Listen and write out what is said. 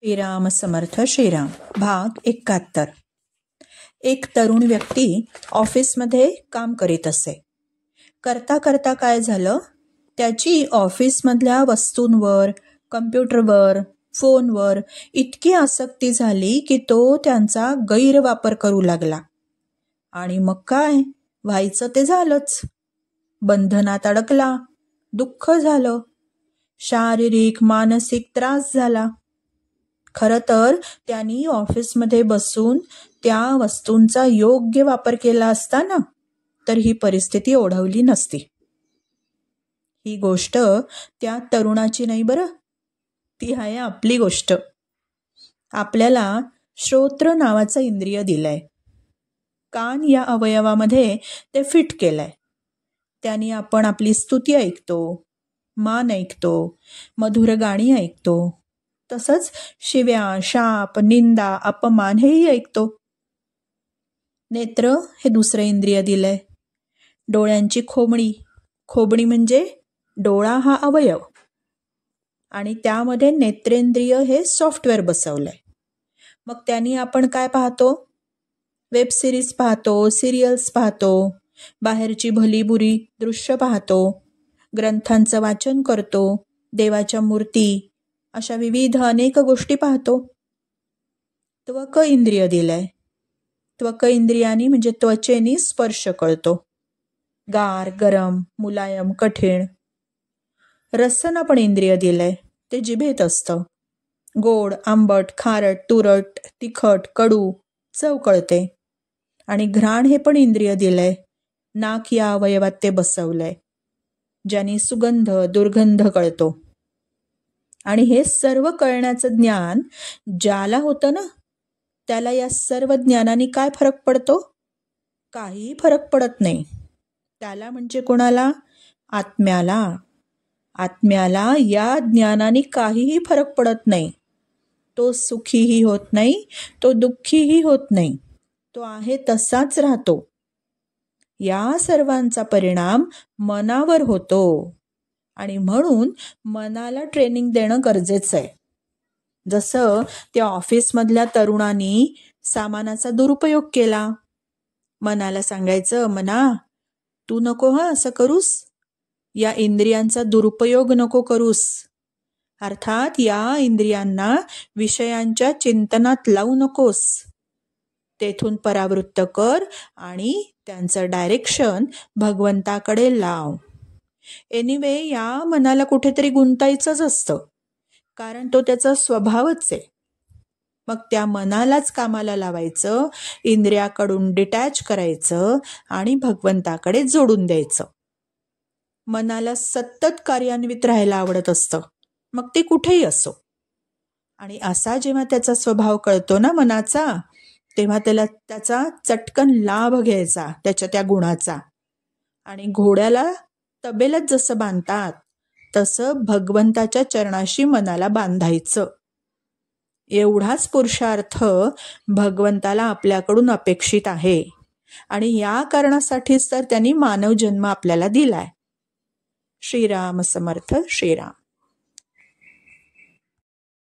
श्रीराम समर्थ श्रीराम. भाग 71. एक तरुण व्यक्ती ऑफिसमध्ये काम करीत असे. करता करता काय झालं, त्याची ऑफिसमधल्या वस्तूंवर, कम्प्युटरवर, फोनवर इतकी आसक्ती झाली की तो त्यांचा गैरवापर करू लागला. आणि मग काय व्हायचं ते झालंच. बंधनात अडकला, दुःख झालं, शारीरिक मानसिक त्रास झाला. खरं तर त्यांनी ऑफिसमध्ये बसून त्या वस्तूंचा योग्य वापर केला असता ना, तर ही परिस्थिती ओढवली नसती. ही गोष्ट त्या तरुणाची नाही बरं, ती आहे आपली गोष्ट. आपल्याला श्रोत्र नावाचं इंद्रिय दिलंय. कान या अवयवामध्ये ते फिट केलंय. त्याने आपण आपली स्तुती ऐकतो, मान ऐकतो, मधुर गाणी ऐकतो, तसंच शिव्या, शाप, निंदा, अपमान हेही ऐकतो. नेत्र हे दुसरं इंद्रिय दिलंय. डोळ्यांची खोबणी म्हणजे डोळा हा अवयव, आणि त्यामध्ये नेत्रेंद्रिय हे सॉफ्टवेअर बसवलंय. मग त्यांनी आपण काय पाहतो? वेब सिरीज पाहतो, सिरियल्स पाहतो, बाहेरची भलीबुरी दृश्य पाहतो, ग्रंथांचं वाचन करतो, देवाच्या मूर्ती, अशा विविध अनेक गोष्टी पाहतो. त्वक इंद्रिय दिलंय. त्वक इंद्रियानी म्हणजे त्वचेनी स्पर्श कळतो. गार, गरम, मुलायम, कठीण. रसना पण इंद्रिय दिलंय. ते जिभेत असतं. गोड, आंबट, खारट, तुरट, तिखट, कडू चव कळते. आणि घ्राण हे पण इंद्रिय दिलंय. नाक या अवयवात ते बसवलंय, ज्याने सुगंध, दुर्गंध कळतो. आणि हे सर्व कळण्याचं ज्ञान ज्याला होतं ना, त्याला या सर्व ज्ञानाने काय फरक पडतो? काही फरक पडत नाही. त्याला म्हणजे कोणाला? आत्म्याला. आत्म्याला या ज्ञानाने काहीही फरक पडत नाही. तो सुखीही होत नाही, तो दुःखीही होत नाही. तो आहे तसाच राहतो. या सर्वांचा परिणाम मनावर होतो. आणि म्हणून मनाला ट्रेनिंग देणं गरजेचं आहे. जसं त्या ऑफिसमधल्या तरुणांनी सामानाचा दुरुपयोग केला. मनाला सांगायचं, मना तू नको असं करूस, या इंद्रियांचा दुरुपयोग नको करूस. अर्थात या इंद्रियांना विषयांच्या चिंतनात लावू नकोस. तेथून परावृत्त कर आणि त्यांचं डायरेक्शन भगवंताकडे लाव. एनिवे या मनाला कुठेतरी गुंतायचंच असतं, कारण तो त्याचा स्वभावच आहे. मग त्या मनालाच कामाला लावायचं, इंद्रियाकडून डिटॅच करायचं आणि भगवंताकडे जोडून द्यायचं. मनाला सतत कार्यान्वित राहायला आवडत असतं, मग ते कुठेही असो. आणि असा जेव्हा त्याचा स्वभाव कळतो ना मनाचा, तेव्हा त्याला त्याचा चटकन लाभ घ्यायचा, त्याच्या त्या गुणाचा. आणि घोड्याला तबेल्यात जसं बांधतात, तसं भगवंताच्या चरणाशी मनाला बांधायचं. एवढाच पुरुषार्थ भगवंताला आपल्याकडून अपेक्षित आहे. आणि या कारणासाठीच तर त्यांनी मानव जन्म आपल्याला दिलाय. श्रीराम समर्थ श्रीराम.